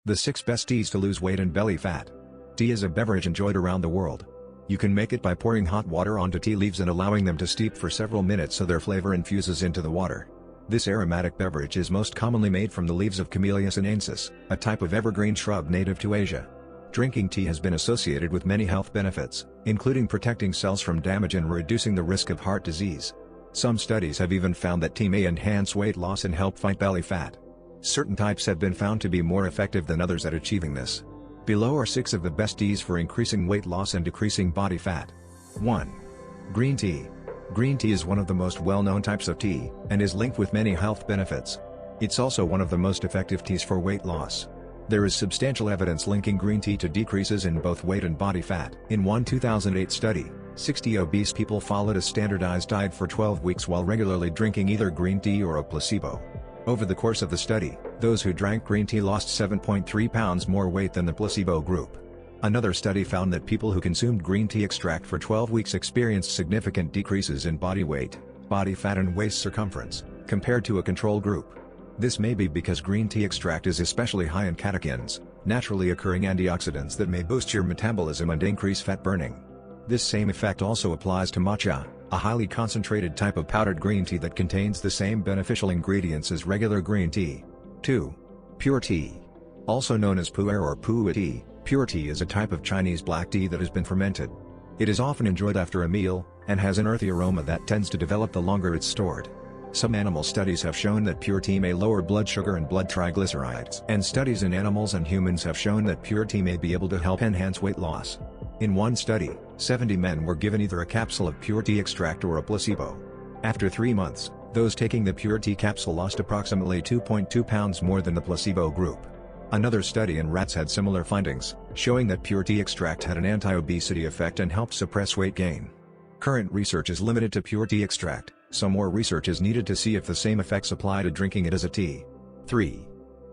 The 6 best teas to lose weight and belly fat. Tea is a beverage enjoyed around the world. You can make it by pouring hot water onto tea leaves and allowing them to steep for several minutes so their flavor infuses into the water. This aromatic beverage is most commonly made from the leaves of Camellia sinensis, a type of evergreen shrub native to Asia. Drinking tea has been associated with many health benefits, including protecting cells from damage and reducing the risk of heart disease. Some studies have even found that tea may enhance weight loss and help fight belly fat. Certain types have been found to be more effective than others at achieving this. Below are 6 of the best teas for increasing weight loss and decreasing body fat. 1. Green tea. Green tea is one of the most well-known types of tea, and is linked with many health benefits. It's also one of the most effective teas for weight loss. There is substantial evidence linking green tea to decreases in both weight and body fat. In one 2008 study, 60 obese people followed a standardized diet for 12 weeks while regularly drinking either green tea or a placebo. Over the course of the study, those who drank green tea lost 7.3 pounds more weight than the placebo group. Another study found that people who consumed green tea extract for 12 weeks experienced significant decreases in body weight, body fat and waist circumference, compared to a control group. This may be because green tea extract is especially high in catechins, naturally occurring antioxidants that may boost your metabolism and increase fat burning. This same effect also applies to matcha, a highly concentrated type of powdered green tea that contains the same beneficial ingredients as regular green tea. 2. Puerh tea. Also known as pu'er or Puerh tea, puerh tea is a type of Chinese black tea that has been fermented. It is often enjoyed after a meal, and has an earthy aroma that tends to develop the longer it's stored. Some animal studies have shown that puerh tea may lower blood sugar and blood triglycerides. And studies in animals and humans have shown that puerh tea may be able to help enhance weight loss. In one study, 70 men were given either a capsule of puerh tea extract or a placebo. After 3 months, those taking the puerh tea capsule lost approximately 2.2 pounds more than the placebo group. Another study in rats had similar findings, showing that puerh tea extract had an anti-obesity effect and helped suppress weight gain. Current research is limited to puerh tea extract, so more research is needed to see if the same effects apply to drinking it as a tea. 3.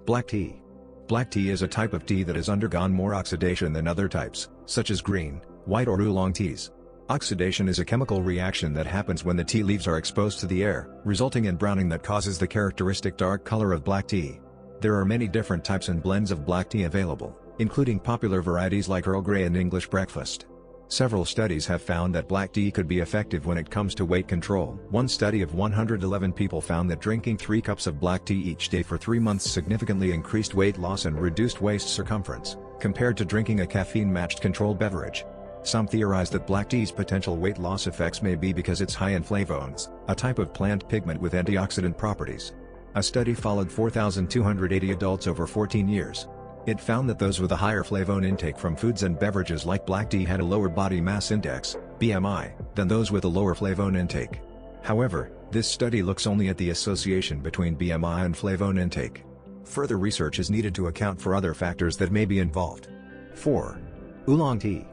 Black tea. Black tea is a type of tea that has undergone more oxidation than other types, such as green, white or oolong teas. Oxidation is a chemical reaction that happens when the tea leaves are exposed to the air, resulting in browning that causes the characteristic dark color of black tea. There are many different types and blends of black tea available, including popular varieties like Earl Grey and English breakfast. Several studies have found that black tea could be effective when it comes to weight control. One study of 111 people found that drinking 3 cups of black tea each day for 3 months significantly increased weight loss and reduced waist circumference, compared to drinking a caffeine-matched controlled beverage. Some theorize that black tea's potential weight loss effects may be because it's high in flavonoids, a type of plant pigment with antioxidant properties. A study followed 4,280 adults over 14 years. It found that those with a higher flavone intake from foods and beverages like black tea had a lower body mass index, BMI, than those with a lower flavone intake. However, this study looks only at the association between BMI and flavone intake. Further research is needed to account for other factors that may be involved. 4. Oolong tea.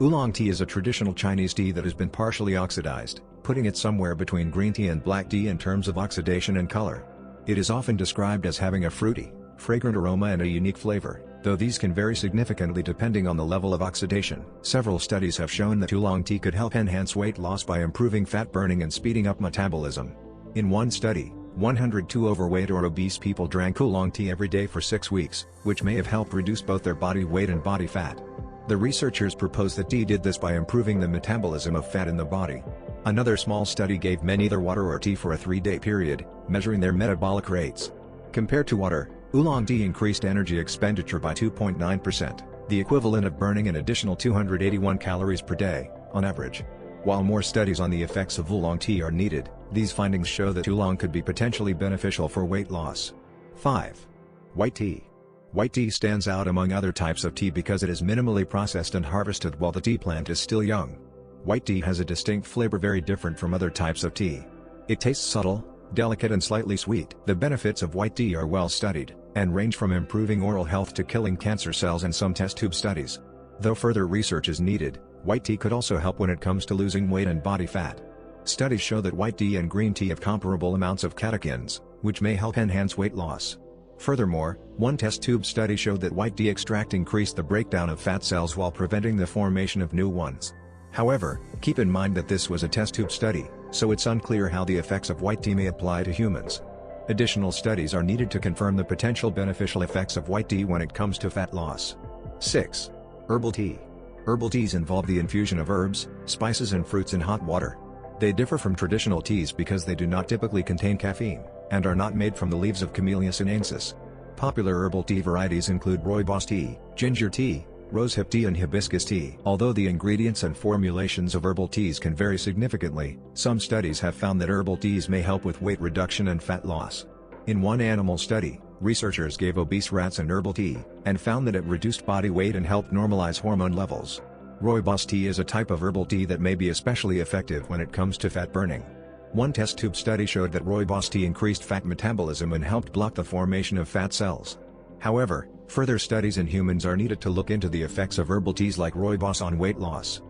Oolong tea is a traditional Chinese tea that has been partially oxidized, putting it somewhere between green tea and black tea in terms of oxidation and color. It is often described as having a fruity, fragrant aroma and a unique flavor, though these can vary significantly depending on the level of oxidation. Several studies have shown that oolong tea could help enhance weight loss by improving fat burning and speeding up metabolism. In one study, 102 overweight or obese people drank oolong tea every day for 6 weeks, which may have helped reduce both their body weight and body fat. The researchers proposed that tea did this by improving the metabolism of fat in the body. Another small study gave men either water or tea for a 3-day period, measuring their metabolic rates. Compared to water, oolong tea increased energy expenditure by 2.9%, the equivalent of burning an additional 281 calories per day, on average. While more studies on the effects of oolong tea are needed, these findings show that oolong could be potentially beneficial for weight loss. 5. White tea. White tea stands out among other types of tea because it is minimally processed and harvested while the tea plant is still young. White tea has a distinct flavor very different from other types of tea. It tastes subtle, delicate and slightly sweet. The benefits of white tea are well studied, and range from improving oral health to killing cancer cells in some test tube studies. Though further research is needed, white tea could also help when it comes to losing weight and body fat. Studies show that white tea and green tea have comparable amounts of catechins, which may help enhance weight loss. Furthermore, one test tube study showed that white tea extract increased the breakdown of fat cells while preventing the formation of new ones. However, keep in mind that this was a test tube study, so it's unclear how the effects of white tea may apply to humans. Additional studies are needed to confirm the potential beneficial effects of white tea when it comes to fat loss. 6. Herbal tea. Herbal teas involve the infusion of herbs, spices and fruits in hot water. They differ from traditional teas because they do not typically contain caffeine, and are not made from the leaves of Camellia sinensis. Popular herbal tea varieties include rooibos tea, ginger tea, rosehip tea and hibiscus tea. Although the ingredients and formulations of herbal teas can vary significantly, some studies have found that herbal teas may help with weight reduction and fat loss. In one animal study, researchers gave obese rats an herbal tea, and found that it reduced body weight and helped normalize hormone levels. Rooibos tea is a type of herbal tea that may be especially effective when it comes to fat burning. One test tube study showed that rooibos tea increased fat metabolism and helped block the formation of fat cells. However, further studies in humans are needed to look into the effects of herbal teas like rooibos on weight loss.